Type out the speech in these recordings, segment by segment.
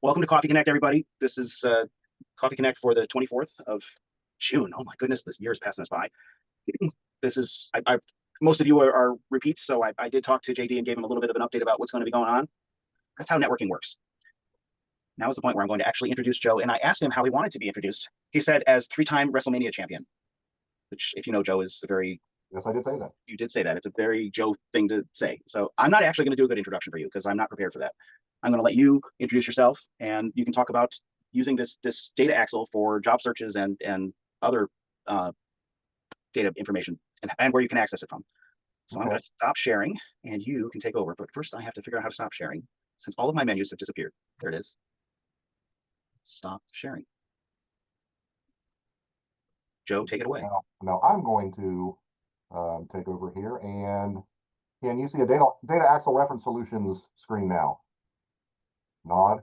Welcome to Coffee Connect, everybody. This is Coffee Connect for the 24th of June. Oh my goodness, this year is passing us by. This is, most of you are repeats, so I did talk to JD and gave him a little bit of an update about what's going to be going on. That's how networking works. Now is the point where I'm going to actually introduce Joe, and I asked him how he wanted to be introduced. He said as three-time WrestleMania champion, which, if you know Joe, is a very... Yes, I did say that. You did say that. It's a very Joe thing to say. So I'm not actually going to do a good introduction for you because I'm not prepared for that. I'm going to let you introduce yourself, and you can talk about using this data Axel for job searches and other data information and where you can access it from. So I'm going to stop sharing, and you can take over. But first, I have to figure out how to stop sharing since all of my menus have disappeared. There it is. Stop sharing. Joe, take it away. Now I'm going to take over here, and can you see a data Axel reference solutions screen now? Nod.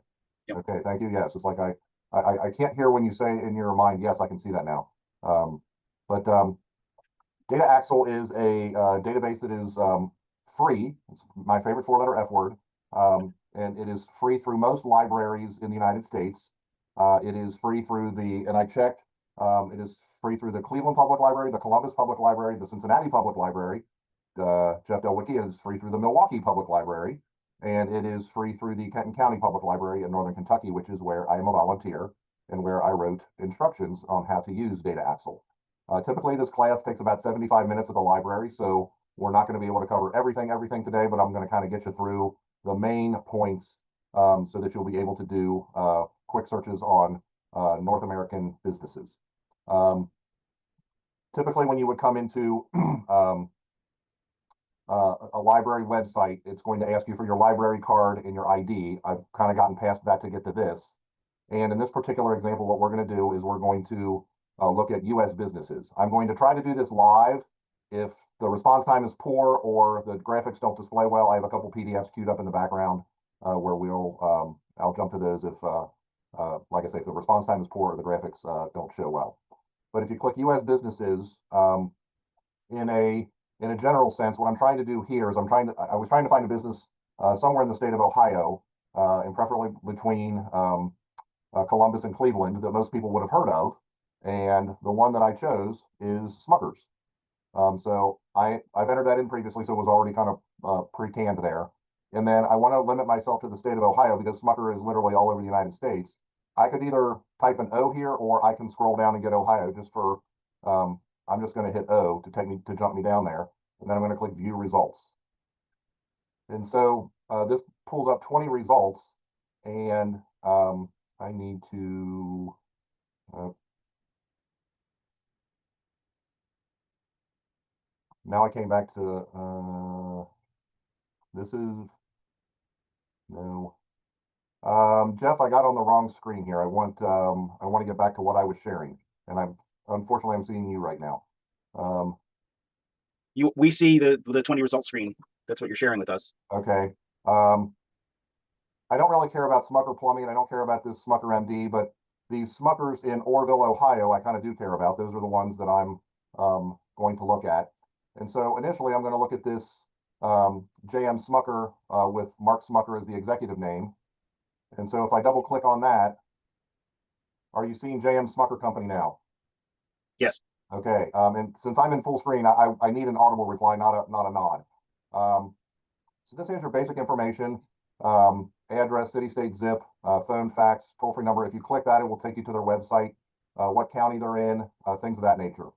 Yep. Okay, thank you. Yes, it's like I can't hear when you say in your mind. Yes, I can see that now. But Data Axel is a database that is free. It's my favorite four-letter F word, and it is free through most libraries in the United States. It is free through and I checked. It is free through the Cleveland Public Library, the Columbus Public Library, the Cincinnati Public Library. Jeff Delwicki is free through the Milwaukee Public Library, and it is free through the Kenton County Public Library in Northern Kentucky, which is where I am a volunteer and where I wrote instructions on how to use Data Axel. Typically, this class takes about 75 minutes at the library, so we're not going to be able to cover everything today, but I'm going to kind of get you through the main points so that you'll be able to do quick searches on North American businesses. Typically, when you would come into a library website, it's going to ask you for your library card and your ID. I've kind of gotten past that to get to this. And in this particular example, what we're going to do is we're going to look at U.S. businesses. I'm going to try to do this live. If the response time is poor or the graphics don't display well, I have a couple PDFs queued up in the background where I'll jump to those if, like I say, if the response time is poor or the graphics don't show well. But if you click U.S. businesses, in a general sense, what I'm trying to do here is I was trying to find a business somewhere in the state of Ohio, and preferably between Columbus and Cleveland that most people would have heard of. And the one that I chose is Smucker's. So I've entered that in previously, so it was already kind of pre-canned there. And then I want to limit myself to the state of Ohio because Smucker is literally all over the United States. I could either type an O here, or I can scroll down and get Ohio just for, I'm just going to hit O to jump me down there. And then I'm going to click view results. And so this pulls up 20 results, and I need to, now I came back to, this is, no. Jeff, I got on the wrong screen here. I want to get back to what I was sharing, and unfortunately I'm seeing you right now. We see the 20 results screen. That's what you're sharing with us. Okay. I don't really care about Smucker Plumbing, and I don't care about this Smucker MD, but these Smuckers in Orrville, Ohio, I kind of do care about. Those are the ones that I'm going to look at. And so initially I'm going to look at this JM Smucker with Mark Smucker as the executive name. And so if I double click on that, are you seeing JM Smucker Company now? Yes. Okay. And since I'm in full screen, I need an audible reply, not a nod. So this is your basic information, address, city, state, zip, phone, fax, toll-free number. If you click that, it will take you to their website, what county they're in, things of that nature.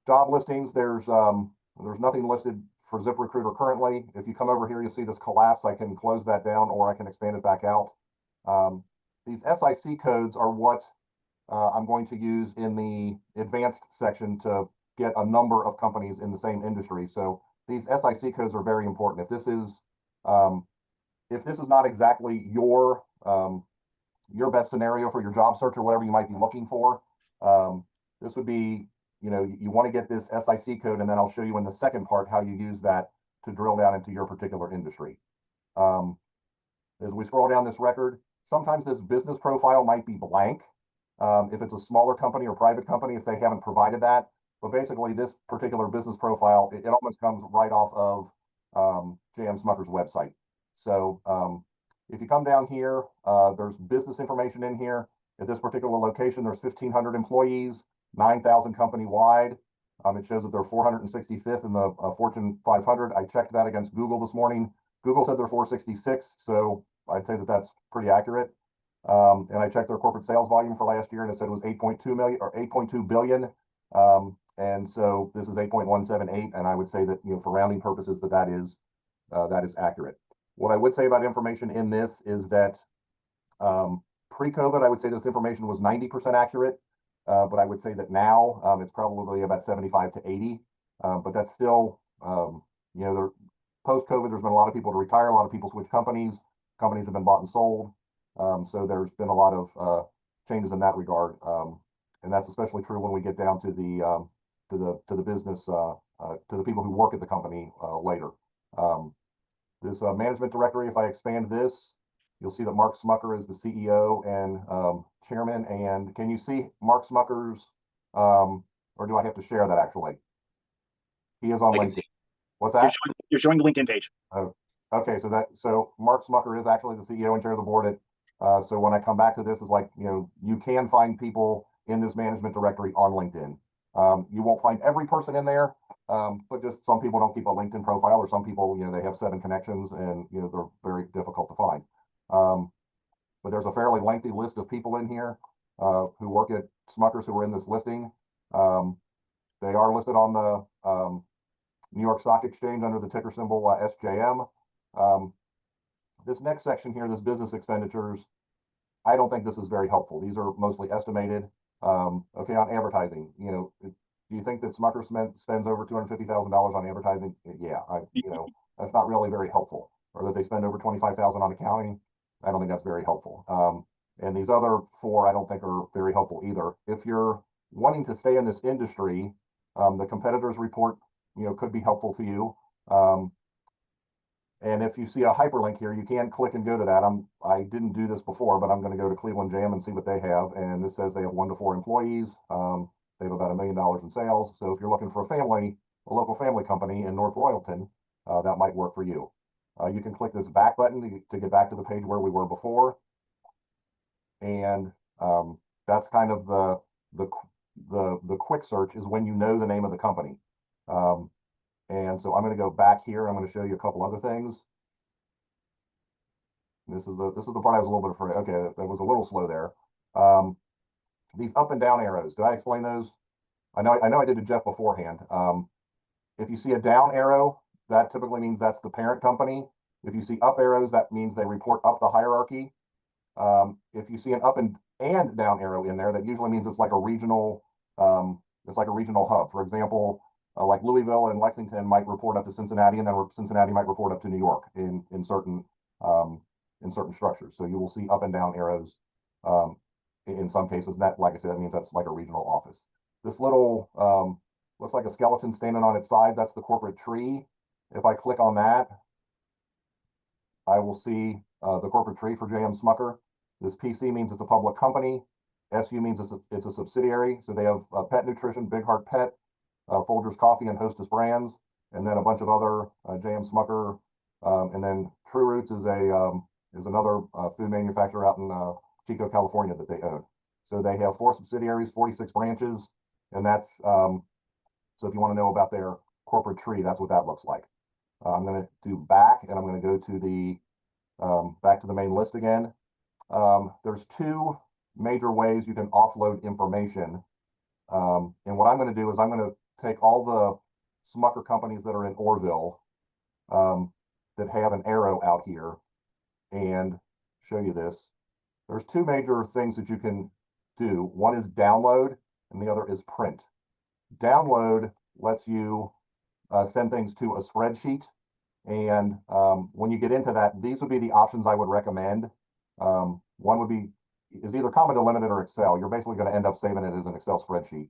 Job listings, there's nothing listed for ZipRecruiter currently. If you come over here, you see this collapse. I can close that down, or I can expand it back out. These SIC codes are what I'm going to use in the advanced section to get a number of companies in the same industry. So these SIC codes are very important. If this is not exactly your best scenario for your job search or whatever you might be looking for, this would be, you want to get this SIC code, and then I'll show you in the second part how you use that to drill down into your particular industry. As we scroll down this record, sometimes this business profile might be blank. If it's a smaller company or private company, if they haven't provided that. But basically, this particular business profile, it almost comes right off of JM Smucker's website. So if you come down here, there's business information in here. At this particular location, there's 1,500 employees, 9,000 company-wide. It shows that they're 465th in the Fortune 500. I checked that against Google this morning. Google said they're 466, so I'd say that that's pretty accurate. And I checked their corporate sales volume for last year, and it said it was 8.2 million or 8.2 billion. And so this is 8.178, and I would say that, for rounding purposes, that is accurate. What I would say about information in this is that pre-COVID, I would say this information was 90% accurate, but I would say that now it's probably about 75 to 80. But that's still, post-COVID, there's been a lot of people to retire, a lot of people switch companies. Companies have been bought and sold. So there's been a lot of changes in that regard, and that's especially true when we get down to the business, to the people who work at the company later. This management directory, if I expand this, you'll see that Mark Smucker is the CEO and chairman. And can you see Mark Smucker's, or do I have to share that actually? He is on LinkedIn. What's that? You're showing the LinkedIn page. Okay, so Mark Smucker is actually the CEO and chair of the board at, so when I come back to this, is like, you can find people in this management directory on LinkedIn. You won't find every person in there, but just some people don't keep a LinkedIn profile, or some people, they have 7 connections and, they're very difficult to find. But there's a fairly lengthy list of people in here who work at Smuckers who are in this listing. They are listed on the New York Stock Exchange under the ticker symbol SJM. This next section here, this business expenditures, I don't think this is very helpful. These are mostly estimated. Okay, on advertising, do you think that Smucker spends over $250,000 on advertising? Yeah, that's not really very helpful. Or that they spend over $25,000 on accounting? I don't think that's very helpful. And these other 4, I don't think are very helpful either. If you're wanting to stay in this industry, the competitors report, could be helpful to you. And if you see a hyperlink here, you can click and go to that. I didn't do this before, but I'm going to go to Cleveland Jam and see what they have. And this says they have 1 to 4 employees. They have about $1 million in sales. So if you're looking for a local family company in North Royalton, that might work for you. You can click this back button to get back to the page where we were before. And that's kind of the quick search, is when you know the name of the company. And so I'm going to go back here. I'm going to show you a couple other things. This is the part I was a little bit afraid. Okay, that was a little slow there. These up and down arrows, did I explain those? I know I did to Jeff beforehand. If you see a down arrow, that typically means that's the parent company. If you see up arrows, that means they report up the hierarchy. If you see an up and down arrow in there, that usually means it's like a regional hub. For example, like Louisville and Lexington might report up to Cincinnati, and then Cincinnati might report up to New York in certain structures. So you will see up and down arrows in some cases. That, like I said, that means that's like a regional office. This little looks like a skeleton standing on its side. That's the corporate tree. If I click on that, I will see the corporate tree for JM Smucker. This PC means it's a public company. SU means it's a subsidiary. So they have Pet Nutrition, Big Heart Pet, Folgers Coffee, and Hostess brands, and then a bunch of other JM Smucker, and then True Roots is another food manufacturer out in Chico, California, that they own. So they have 4 subsidiaries, 46 branches, and that's so if you want to know about their corporate tree, that's what that looks like. I'm going to do back, and I'm going to go to the back to the main list again. There's 2 major ways you can offload information. And what I'm going to do is I'm going to take all the Smucker companies that are in Orville that have an arrow out here and show you this. There's 2 major things that you can do. One is download, and the other is print. Download lets you send things to a spreadsheet. And when you get into that, these would be the options I would recommend. One is either Common to Limited or Excel. You're basically going to end up saving it as an Excel spreadsheet.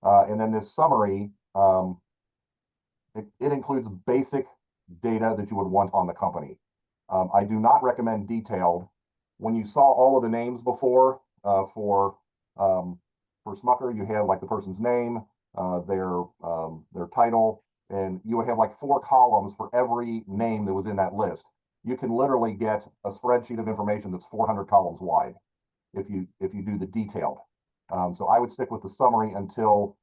And then this summary, it includes basic data that you would want on the company. I do not recommend detailed. When you saw all of the names before for Smucker, you had like the person's name, their title, and you would have like 4 columns for every name that was in that list. you can literally get a spreadsheet of information that's 400 columns wide if you do the detailed. So I would stick with the summary until,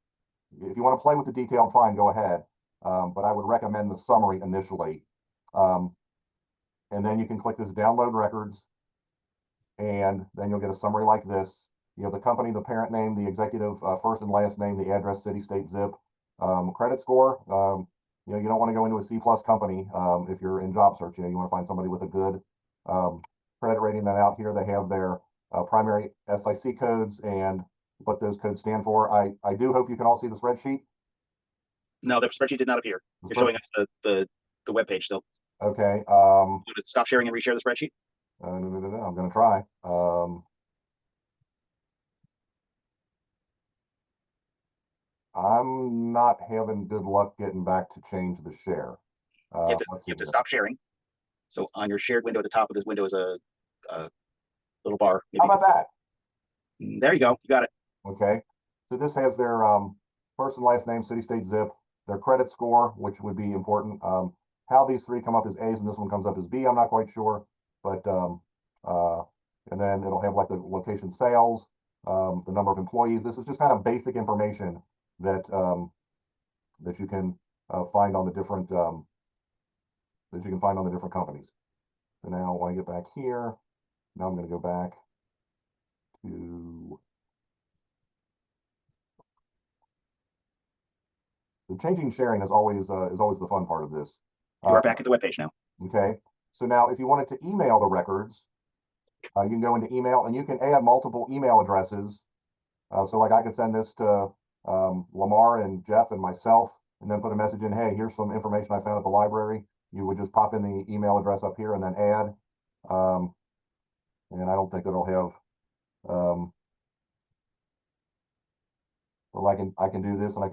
if you want to play with the detailed, fine, go ahead. But I would recommend the summary initially. And then you can click this download records, and then you'll get a summary like this. You know, the company, the parent name, the executive first and last name, the address, city, state, zip, credit score. You know, you don't want to go into a C+ company if you're in job search. You know, you want to find somebody with a good credit rating. Then out here they have their primary SIC codes and what those codes stand for. I do hope you can all see the spreadsheet. No, the spreadsheet did not appear. You're showing us the web page still. Okay. Would it stop sharing and reshare the spreadsheet? No, I'm going to try. I'm not having good luck getting back to change the share. You have Let's see to here. stop sharing. So on your shared window, at the top of this window is a little bar. How about that? There you go. You got it. Okay. So this has their first and last name, city, state, zip, their credit score, which would be important. How these three come up as A's and this one comes up as B, I'm not quite sure. But and then it'll have like the location, sales, the number of employees. This is just kind of basic information that that you can find on the different companies. So now when I get back here, now I'm going to go back to the changing sharing is always the fun part of this. You are back at the web page now. Okay. So now if you wanted to email the records, you can go into email and you can add multiple email addresses. So like I could send this to Lamar and Jeff and myself, and then put a message in, hey, here's some information I found at the library. You would just pop in the email address up here and then add. And I don't think it'll have, well, I can do this, and I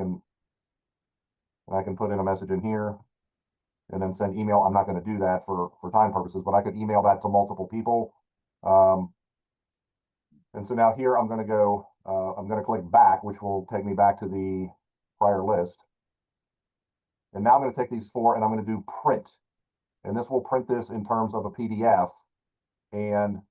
can put in a message in here and then send email. I'm not going to do that for time purposes, but I could email that to multiple people. And so now here I'm going to go, I'm going to click back, which will take me back to the prior list. And now I'm going to take these four and I'm going to do print. And this will print this in terms of a PDF. And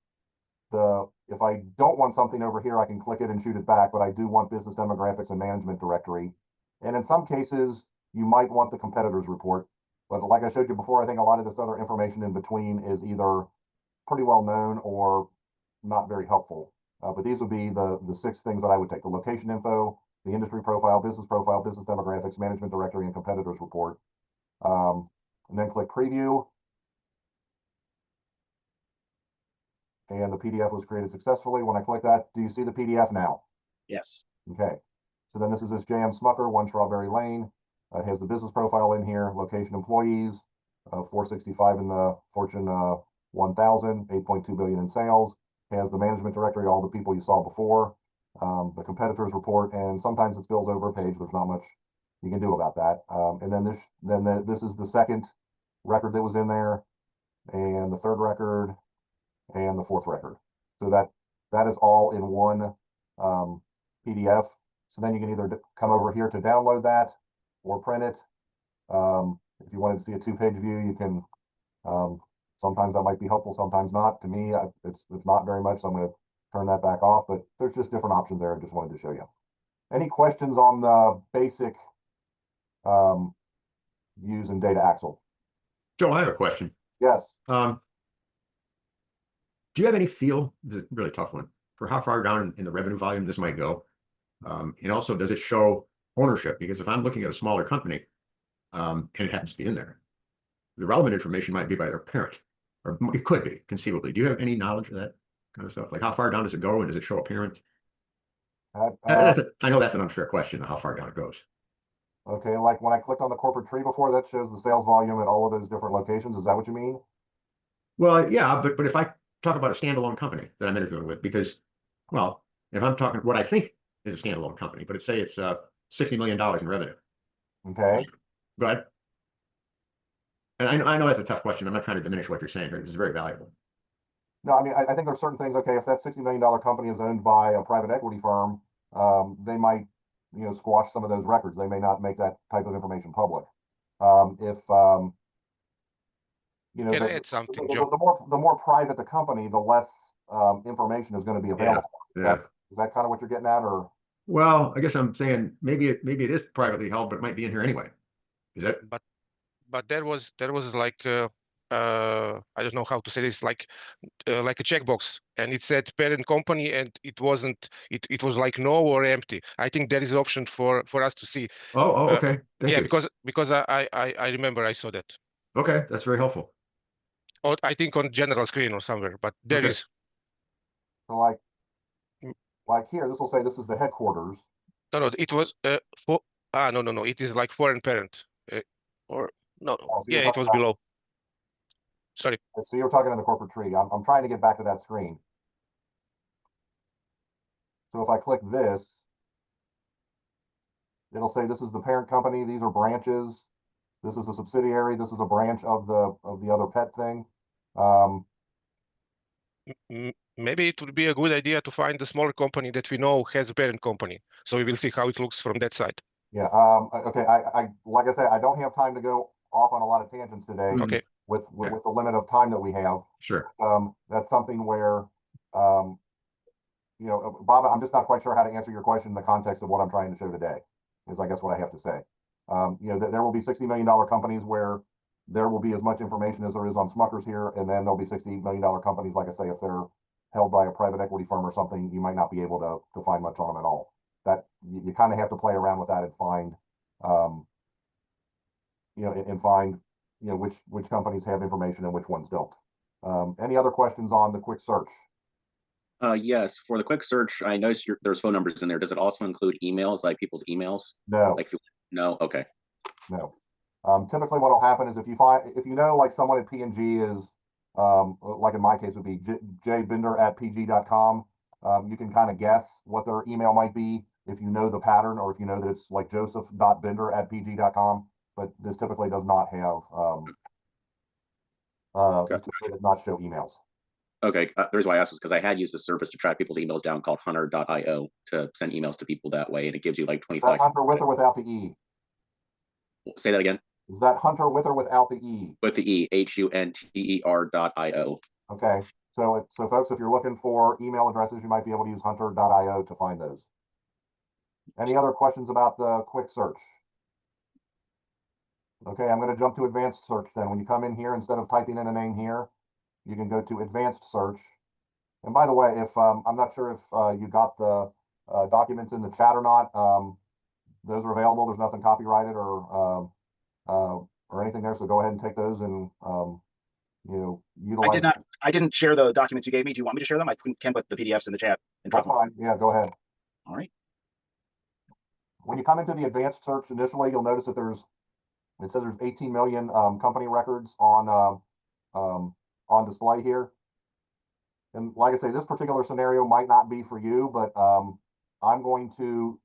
if I don't want something over here, I can click it and shoot it back, but I do want business demographics and management directory. And in some cases, you might want the competitors report. But like I showed you before, I think a lot of this other information in between is either pretty well known or not very helpful. But these would be the 6 things that I would take: the location info, the industry profile, business demographics, management directory, and competitors report. And then click preview. And the PDF was created successfully. When I click that, do you see the PDF now? Yes. Okay. So then this is this J.M. Smucker, 1 Strawberry Lane. It has the business profile in here, location, employees, 465 in the Fortune 1000, 8.2 billion in sales. Has the management directory, all the people you saw before, the competitors report, and sometimes it spills over a page. There's not much you can do about that. And then this is the second record that was in there, and the third record, and the fourth record. So that is all in one PDF. So then you can either come over here to download that or print it. If you wanted to see a 2-page view, you can. Sometimes that might be helpful, sometimes not. To me, it's not very much, so I'm going to turn that back off. But there's just different options there. I just wanted to show you. Any questions on the basic views in Data Axle? Joe, I have a question. Yes. Do you have any feel, this is a really tough one, for how far down in the revenue volume this might go? And also, does it show ownership? Because if I'm looking at a smaller company, and it happens to be in there, the relevant information might be by their parent, or it could be, conceivably. Do you have any knowledge of that kind of stuff? Like, how far down does it go, and does it show a parent? I know that's an unfair question, how far down it goes. Okay, like when I clicked on the corporate tree before, that shows the sales volume at all of those different locations. Is that what you mean? Well, yeah, but if I talk about a standalone company that I'm interviewing with, because, well, if I'm talking what I think is a standalone company, but say it's $60 million in revenue. Okay. Go ahead. And I know that's a tough question. I'm not trying to diminish what you're saying here. This is very valuable. No, I mean, I think there's certain things. Okay, if that $60 million company is owned by a private equity firm, they might, squash some of those records. They may not make that type of information public. If you know, Can I add something, Joe? the more private the company, the less information is going to be available. Yeah. Is that kind of what you're getting at, or? Well, I guess I'm saying maybe it is privately held, but it might be in here anyway. Is that? But there was like I don't know how to say this, like a checkbox, and it said parent company, and it wasn't. It was like no or empty. I think there is an option for us to see. Oh, okay. Thank Yeah, you. because I remember I saw that. Okay, that's very helpful. Or I think on general screen or somewhere, but there Okay. is. So like here, this will say this is the headquarters. No, it was for. No. It is like foreign parent, or no. Oh, so Yeah, it was below. Sorry. So you're talking in the corporate tree. I'm trying to get back to that screen. So if I click this, it'll say this is the parent company. These are branches. This is a subsidiary. This is a branch of the other pet thing. Maybe it would be a good idea to find a smaller company that we know has a parent company, so we will see how it looks from that side. Yeah. Okay. I like I said, I don't have time to go off on a lot of tangents today. Okay. With the limit of time that we have. Sure. That's something where, you know, Bob, I'm just not quite sure how to answer your question in the context of what I'm trying to show today, is I guess what I have to say. You know, there will be $60 million companies where there will be as much information as there is on Smuckers here, and then there'll be $60 million companies, like I say, if they're held by a private equity firm or something, you might not be able to find much on them at all. That you kind of have to play around with that and find, you know, you know, which companies have information and which ones don't. Any other questions on the quick search? Yes, for the quick search, I noticed there's phone numbers in there. Does it also include emails, like people's emails? No. Like, no, okay. No. Typically what will happen is if you know, like someone at P&G is, like in my case would be jbinder@pg.com, you can kind of guess what their email might be if you know the pattern, or if you know that it's like joseph.binder@pg.com, but this typically does not have, this typically does not show emails. Okay, the reason why I asked is because I had used a service to track people's emails down called hunter.io to send emails to people that way, and it gives you like Is that 25. Hunter with or without the E? Say that again. Is that Hunter with or without the E? With the E, HUNTER.io. Okay, so folks, if you're looking for email addresses, you might be able to use hunter.io to find those. Any other questions about the quick search? Okay, I'm going to jump to advanced search then. When you come in here, instead of typing in a name here, you can go to advanced search. And by the way, if I'm not sure if you got the documents in the chat or not, those are available. There's nothing copyrighted or anything there. So go ahead and take those and you know, utilize. I didn't share the documents you gave me. Do you want me to share them? I can put the PDFs in the chat. That's fine. Yeah, go ahead. All right. When you come into the advanced search initially, you'll notice that it says there's 18 million company records on display here. And like I say, this particular scenario might not be for you, but I'm going to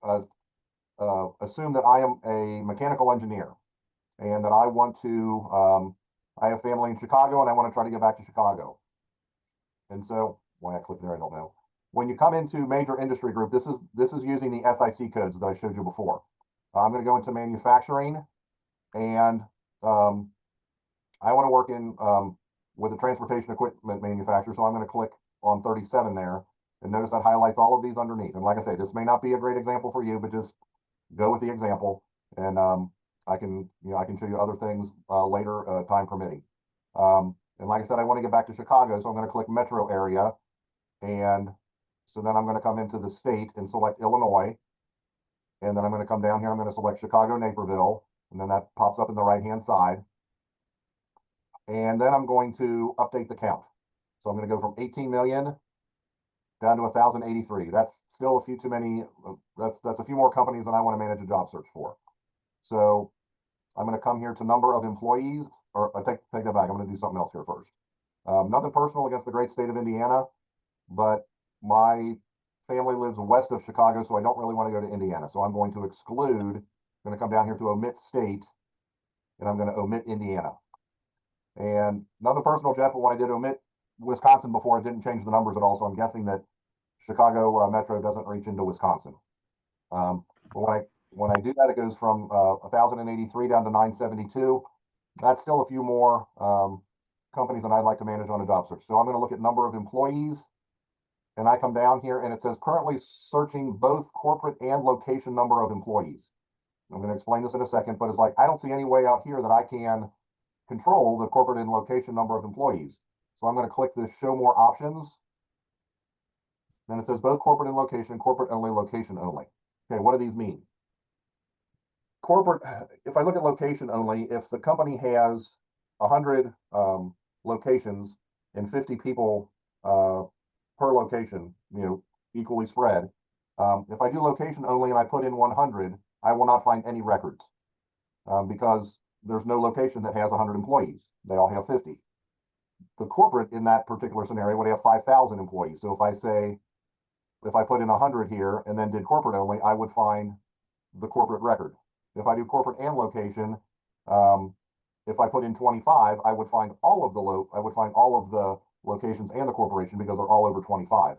assume that I am a mechanical engineer and that I want to, I have family in Chicago and I want to try to get back to Chicago. And so, why I clicked there, I don't know. When you come into major industry group, this is using the SIC codes that I showed you before. I'm going to go into manufacturing, and I want to work in with a transportation equipment manufacturer. So I'm going to click on 37 there, and notice that highlights all of these underneath. And like I say, this may not be a great example for you, but just go with the example, and I can show you other things later, time permitting. And like I said, I want to get back to Chicago, so I'm going to click metro area, and so then I'm going to come into the state and select Illinois, and then I'm going to come down here. I'm going to select Chicago Naperville, and then that pops up in the right hand side. And then I'm going to update the count. So I'm going to go from 18 million down to 1,083. That's still a few too many. That's a few more companies than I want to manage a job search for. So I'm going to come here to number of employees, or take that back. I'm going to do something else here first. Nothing personal against the great state of Indiana, but my family lives west of Chicago, so I don't really want to go to Indiana. So I'm going to exclude, I'm going to come down here to omit state, and I'm going to omit Indiana. And nothing personal, Jeff, but when I did omit Wisconsin before, it didn't change the numbers at all. So I'm guessing that Chicago Metro doesn't reach into Wisconsin. But when I do that, it goes from 1,083 down to 972. That's still a few more companies that I'd like to manage on a job search. So I'm going to look at number of employees, and I come down here and it says currently searching both corporate and location number of employees. I'm going to explain this in a second, but it's like, I don't see any way out here that I can control the corporate and location number of employees. So I'm going to click this show more options. Then it says both corporate and location, corporate only, location only. Okay, what do these mean? Corporate, if I look at location only, if the company has 100 locations and 50 people per location, equally spread. If I do location only and I put in 100, I will not find any records because there's no location that has 100 employees. They all have 50. The corporate in that particular scenario would have 5,000 employees. So if I put in 100 here and then did corporate only, I would find the corporate record. If I do corporate and location, if I put in 25, I would find all of the locations and the corporation because they're all over 25.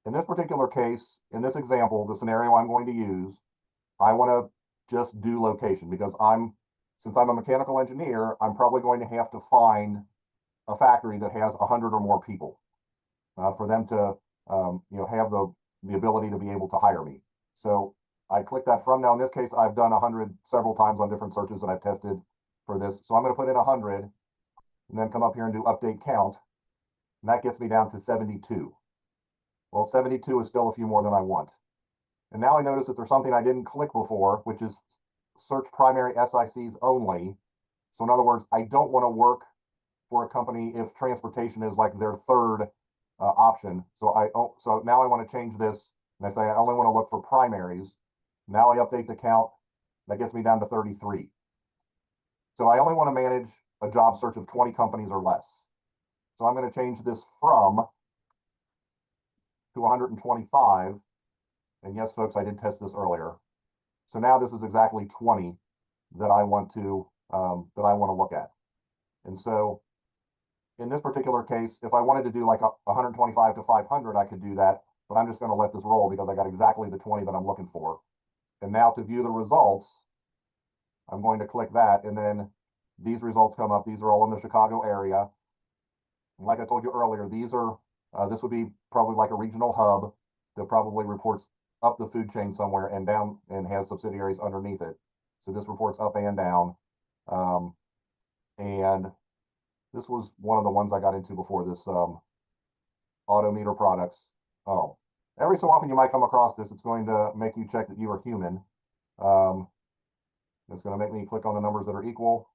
In this particular case, in this example, the scenario I'm going to use, I want to just do location because since I'm a mechanical engineer, I'm probably going to have to find a factory that has 100 or more people for them to have the ability to be able to hire me. So I click that from. Now in this case, I've done 100 several times on different searches that I've tested for this. So I'm going to put in 100 and then come up here and do update count. And that gets me down to 72. Well, 72 is still a few more than I want. And now I notice that there's something I didn't click before, which is search primary SICs only. So in other words, I don't want to work for a company if transportation is like their third option. So now I want to change this and I say I only want to look for primaries. Now I update the count. That gets me down to 33. So I only want to manage a job search of 20 companies or less. So I'm going to change this from to 125. And yes, folks, I did test this earlier. So now this is exactly 20 that I want to look at. And so in this particular case, if I wanted to do like 125 to 500, I could do that, but I'm just going to let this roll because I got exactly the 20 that I'm looking for. And now to view the results, I'm going to click that, and then these results come up. These are all in the Chicago area. And like I told you earlier, this would be probably like a regional hub that probably reports up the food chain somewhere and down and has subsidiaries underneath it. So this reports up and down. And this was one of the ones I got into before this auto meter products. Oh, every so often you might come across this. It's going to make you check that you are human. It's going to make me click on the numbers that are equal.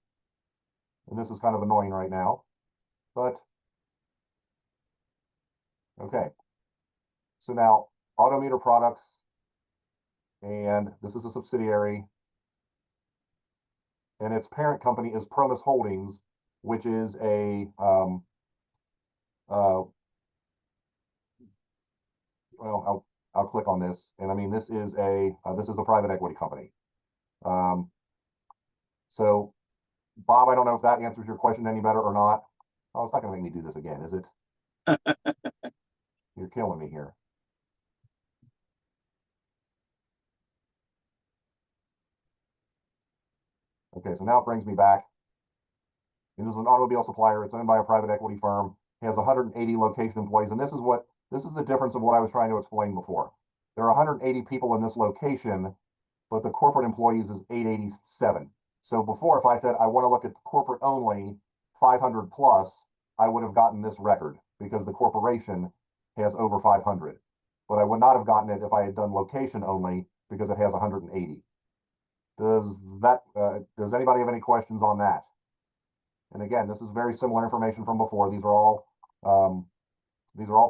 And this is kind of annoying right now, but okay. So now auto meter products, and this is a subsidiary, and its parent company is Promise Holdings, which is a well, I'll click on this, and I mean this is a private equity company. So Bob, I don't know if that answers your question any better or not. Oh, it's not going to make me do this again, is it? You're killing me here. Okay, so now it brings me back. And this is an automobile supplier. It's owned by a private equity firm. It has 180 location employees. And this is the difference of what I was trying to explain before. There are 180 people in this location, but the corporate employees is 887. So before, if I said I want to look at corporate only 500 plus, I would have gotten this record because the corporation has over 500. But I would not have gotten it if I had done location only because it has 180. Does anybody have any questions on that? And again, this is very similar information from before. These are all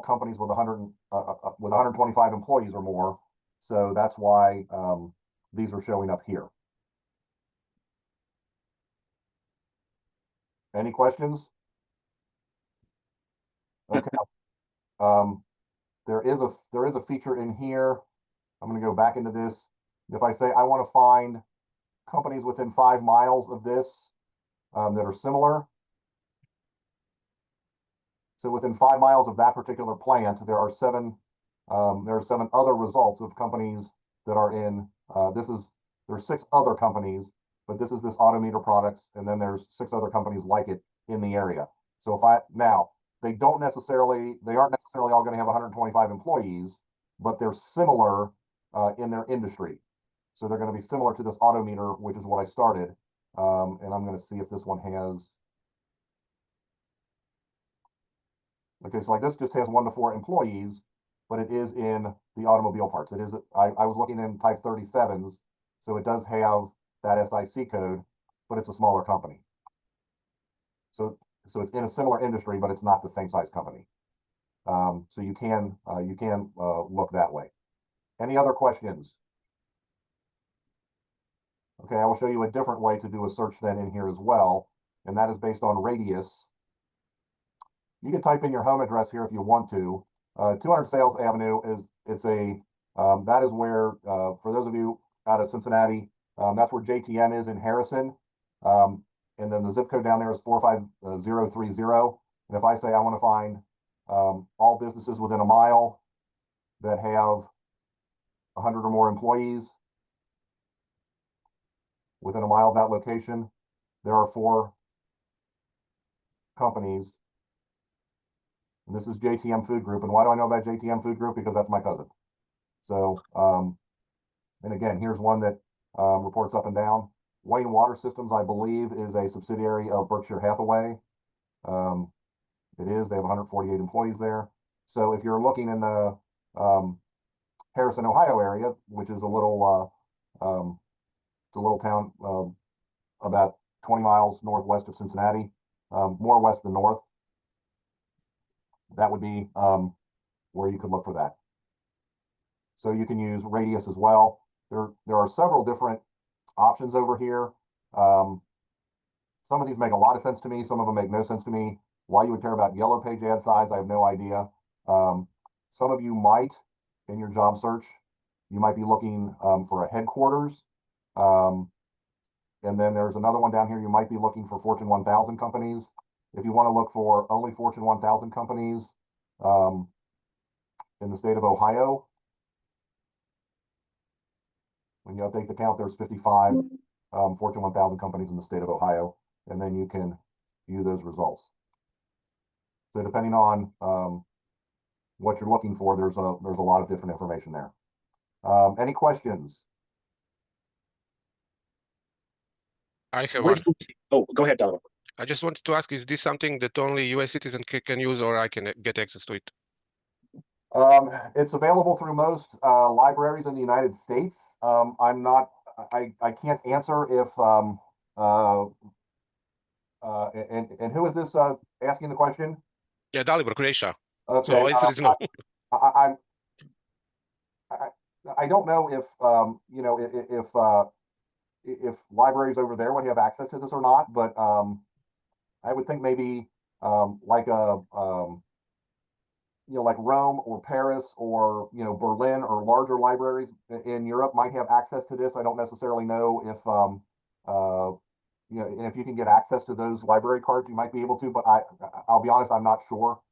companies with 125 employees or more. So that's why these are showing up here. Any questions? Okay. There is a feature in here. I'm going to go back into this. If I say I want to find companies within 5 miles of this that are similar. So within 5 miles of that particular plant, there are 7 other results of companies that are in. There's 6 other companies, but this is this auto meter products, and then there's 6 other companies like it in the area. So if I, now, they aren't necessarily all going to have 125 employees, but they're similar in their industry. So they're going to be similar to this auto meter, which is what I started. And I'm going to see if this one has. Okay, so like this just has 1 to 4 employees, but it is in the automobile parts. It is, I was looking in type 37s, so it does have that SIC code, but it's a smaller company. So it's in a similar industry, but it's not the same size company. So you can look that way. Any other questions? Okay, I will show you a different way to do a search then in here as well, and that is based on radius. You can type in your home address here if you want to. 200 Sales Avenue that is where, for those of you out of Cincinnati, that's where JTM is in Harrison. And then the zip code down there is 45030. And if I say I want to find all businesses within a mile that have 100 or more employees within a mile of that location, there are 4 companies. And this is JTM Food Group. And why do I know about JTM Food Group? Because that's my cousin. So, and again, here's one that reports up and down. Wayne Water Systems, I believe, is a subsidiary of Berkshire Hathaway. It is. They have 148 employees there. So if you're looking in the Harrison, Ohio area, which is a little, it's a little town about 20 miles northwest of Cincinnati, more west than north, that would be where you could look for that. So you can use radius as well. There are several different options over here. Some of these make a lot of sense to me. Some of them make no sense to me. Why you would care about yellow page ad size, I have no idea. Some of you might, in your job search, you might be looking for a headquarters. And then there's another one down here. You might be looking for Fortune 1000 companies. If you want to look for only Fortune 1000 companies in the state of Ohio, when you update the count, there's 55 Fortune 1000 companies in the state of Ohio, and then you can view those results. So depending on what you're looking for, there's a lot of different information there. Any questions? I have Where one. do you- Oh, go ahead, Delaware. I just wanted to ask, is this something that only US citizens can use, or I can get access to it? It's available through most libraries in the United States. I can't answer if and who is this asking the question? Yeah, Dalibor, Croatia. Okay, So answer is no. I don't know if you know if libraries over there would have access to this or not, but I would think maybe like a you know, like Rome or Paris or, you know, Berlin or larger libraries in Europe might have access to this. I don't necessarily know if you know, and if you can get access to those library cards, you might be able to, but I'll be honest, I'm not sure.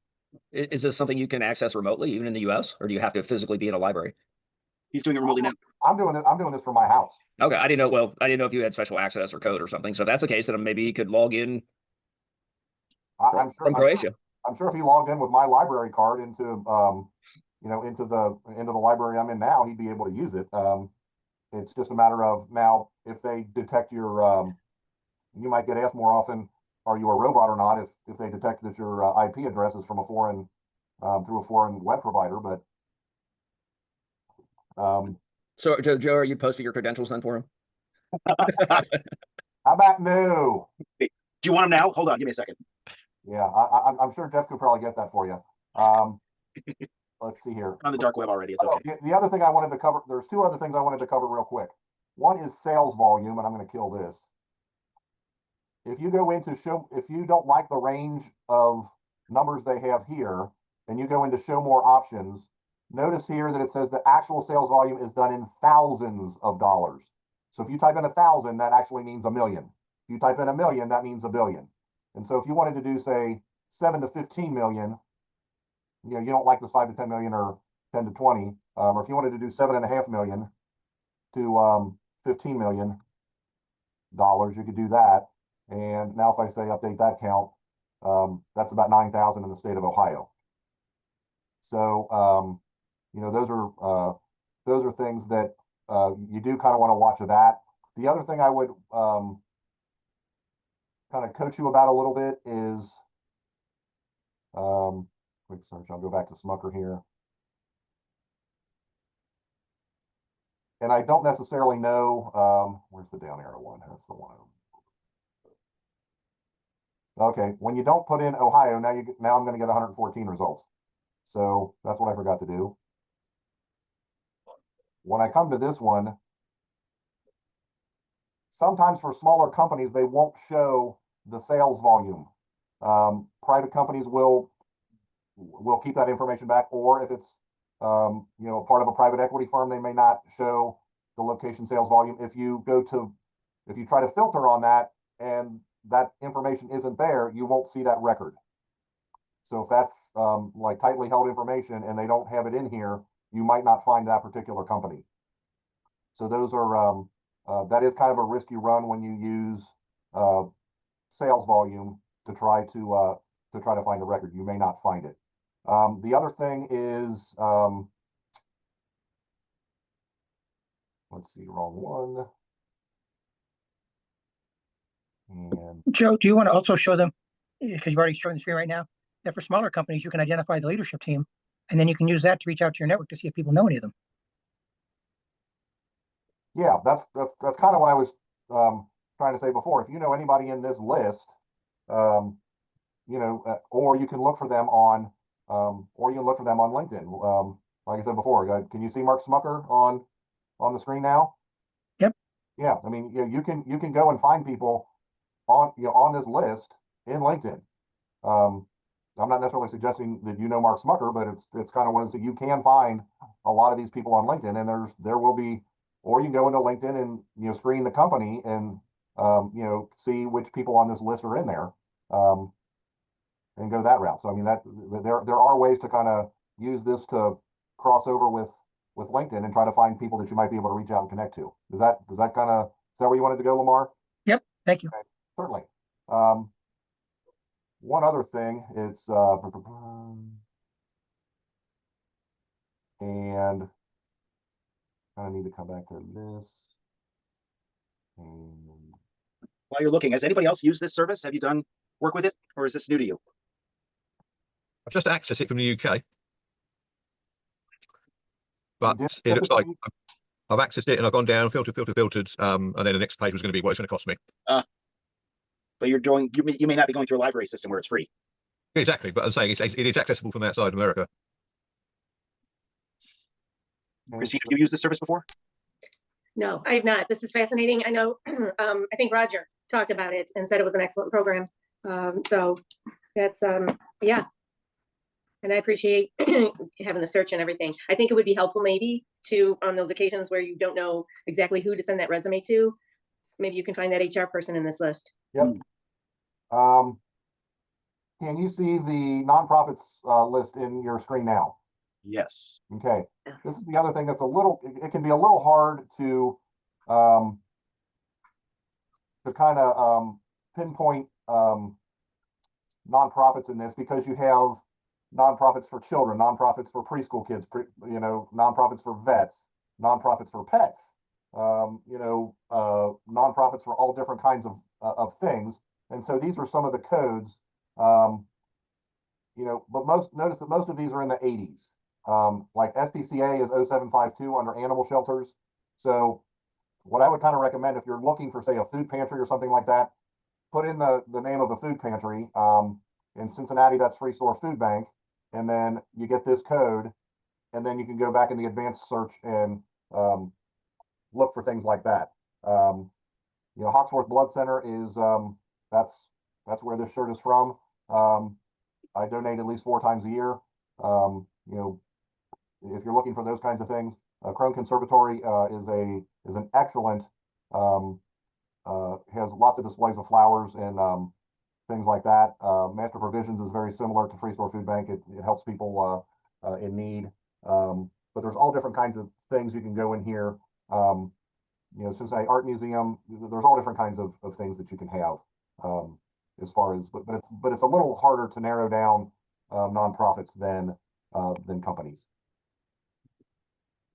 Is this something you can access remotely, even in the US, or do you have to physically be in a library? He's doing it remotely now. I'm doing this from my house. Okay, I didn't know. Well, I didn't know if you had special access or code or something. So if that's the case, then maybe you could log in I'm sure from Croatia. I'm sure if he logged in with my library card into you know, into the library I'm in now, he'd be able to use it. It's just a matter of now if they detect your you might get asked more often, are you a robot or not, if they detect that your IP address is from a foreign through a foreign web provider, but So Joe, are you posting your credentials then for him? how about no? Do you want him now? Hold on, give me a second. Yeah, I'm sure Jeff could probably get that for you. Let's see here. On the dark web already, it's okay. The other thing I wanted to cover, there's 2 other things I wanted to cover real quick. One is sales volume, and I'm going to kill this. If you go into if you don't like the range of numbers they have here, and you go into show more options, notice here that it says the actual sales volume is done in thousands of dollars. So if you type in 1,000, that actually means a million. If you type in a million, that means $1 billion. And so if you wanted to do, say, 7 to 15 million, you know, you don't like this 5 to 10 million or 10 to 20, or if you wanted to do 7.5 million to $15 million, you could do that. And now if I say update that count, That's about 9,000 in the state of Ohio. So, you know, those are things that you do kind of want to watch of that. The other thing I would kind of coach you about a little bit is quick search. I'll go back to Smucker here. And I don't necessarily know, where's the down arrow one? That's the one. Okay, when you don't put in Ohio, now I'm going to get 114 results. So that's what I forgot to do. When I come to this one, sometimes for smaller companies, they won't show the sales volume. Private companies will keep that information back, or if it's you know, part of a private equity firm, they may not show the location sales volume. If you try to filter on that and that information isn't there, you won't see that record. So if that's like tightly held information and they don't have it in here, you might not find that particular company. So those are that is kind of a risky run when you use sales volume to try to find a record. You may not find it. The other thing is, let's see, wrong one. And Joe, do you want to also show them, because you've already shown the screen right now, that for smaller companies, you can identify the leadership team, and then you can use that to reach out to your network to see if people know any of them. yeah, that's kind of what I was trying to say before. If you know anybody in this list, you know, or you can look for them on LinkedIn. Like I said before, can you see Mark Smucker on the screen now? Yep. Yeah, I mean, you can go and find people on this list in LinkedIn. I'm not necessarily suggesting that you know Mark Smucker, but it's kind of one of the things you can find a lot of these people on LinkedIn, and there will be, or you can go into LinkedIn and, you know, screen the company and you know, see which people on this list are in there, and go that route. So I mean, that there are ways to kind of use this to cross over with LinkedIn and try to find people that you might be able to reach out and connect to. Is that where you wanted to go, Lamar? Yep. Thank you. Okay, certainly. One other thing, it's and I need to come back to this. And While you're looking, has anybody else used this service? Have you done work with it, or is this new to you? I've just accessed it from the UK, but did it looks like typically- I've accessed it and I've gone down, filtered, and then the next page was going to be what it's going to cost me. But you may not be going through a library system where it's free. Exactly, but I'm saying it is accessible from outside America. Christine, have you used this service before? No, I have not. This is fascinating. I know, I think Roger talked about it and said it was an excellent program. So that's, yeah. And I appreciate having the search and everything. I think it would be helpful maybe to, on those occasions where you don't know exactly who to send that resume to, maybe you can find that HR person in this list. Yep. Can you see the nonprofits list in your screen now? Yes. Okay. Yeah. This is the other thing that's it can be a little hard to kind of pinpoint nonprofits in this, because you have nonprofits for children, nonprofits for preschool kids, you know, nonprofits for vets, nonprofits for pets, you know, nonprofits for all different kinds of things. And so these are some of the codes, you know, but notice that most of these are in the 80s. Like SPCA is 0752 under animal shelters. So what I would kind of recommend, if you're looking for, say, a food pantry or something like that, put in the name of a food pantry. In Cincinnati, that's Free Store Food Bank. And then you get this code, and then you can go back in the advanced search and look for things like that. You know, Hawksworth Blood Center is, that's where this shirt is from. I donate at least 4 times a year. You know, if you're looking for those kinds of things, Crone Conservatory is an excellent, has lots of displays of flowers and things like that. Master Provisions is very similar to Free Store Food Bank. It helps people in need. But there's all different kinds of things you can go in here. You know, Cincinnati Art Museum, there's all different kinds of things that you can have. as far as, but it's a little harder to narrow down nonprofits than companies.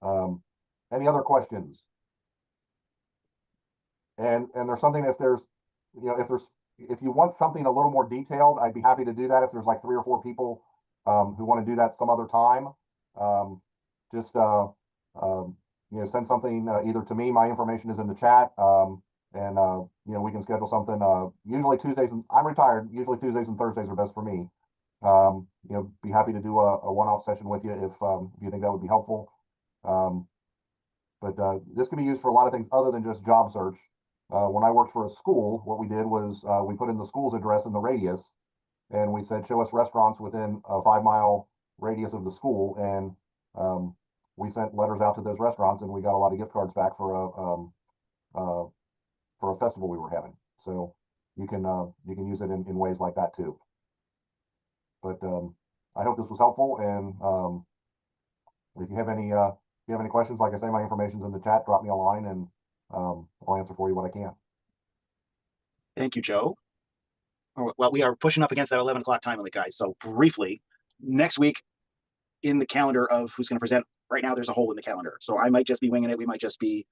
Any other questions? And there's something, if there's, you know, if you want something a little more detailed, I'd be happy to do that. If there's like 3 or 4 people who want to do that some other time, just you know, send something either to me. My information is in the chat, and you know, we can schedule something. Usually Tuesdays, and I'm retired. Usually Tuesdays and Thursdays are best for me. You know, be happy to do a one-off session with you if you think that would be helpful. But this can be used for a lot of things other than just job search. When I worked for a school, what we did was we put in the school's address in the radius, and we said, show us restaurants within a 5-mile radius of the school. And we sent letters out to those restaurants, and we got a lot of gift cards back for a festival we were having. So you can use it in ways like that too. But I hope this was helpful. And if you have any questions, like I say, my information's in the chat. Drop me a line, and I'll answer for you what I can. Thank you, Joe. Well, we are pushing up against that 11 o'clock time limit, guys. So briefly, next week in the calendar of who's going to present, right now there's a hole in the calendar. So I might just be winging it. We might just be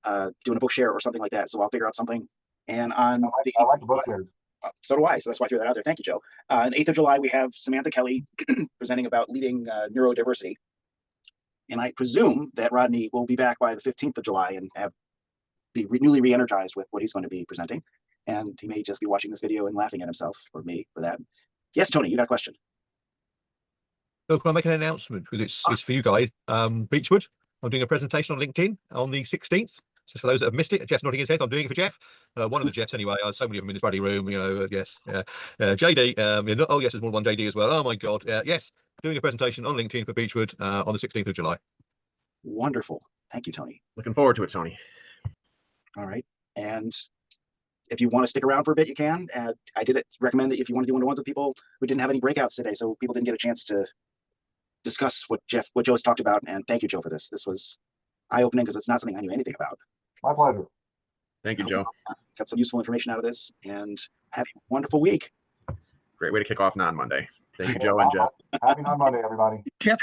doing a book share or something like that. So I'll figure out something. And on I like the book shares. So do I. So that's why I threw that out there. Thank you, Joe. On 8th of July, we have Samantha Kelly presenting about leading neurodiversity. And I presume that Rodney will be back by the 15th of July and be newly re-energized with what he's going to be presenting. And he may just be watching this video and laughing at himself, or me for that. Yes, Tony, you got a question. So can I make an announcement? Because it's for you guys. Beechwood, I'm doing a presentation on LinkedIn on the 16th. So for those that have missed it, Jeff's nodding his head. I'm doing it for Jeff. One of the Jeffs anyway. So many of them in this bloody room, you know. Yes. JD. Oh yes, there's more than one JD as well. Oh my God. Yes, doing a presentation on LinkedIn for Beechwood on the 16th of July. Wonderful. Thank you, Tony. Looking forward to it, Tony. All right. And if you want to stick around for a bit, you can. I did recommend that if you want to do one-to-ones with people, we didn't have any breakouts today, so people didn't get a chance to discuss what Joe's talked about. And thank you, Joe, for this. This was eye-opening because it's not something I knew anything about. My pleasure. Thank you, Joe. Got some useful information out of this, and have a wonderful week. Great way to kick off non-Monday. Thank you, Joe and Jeff. Happy non-Monday, everybody. Jeff,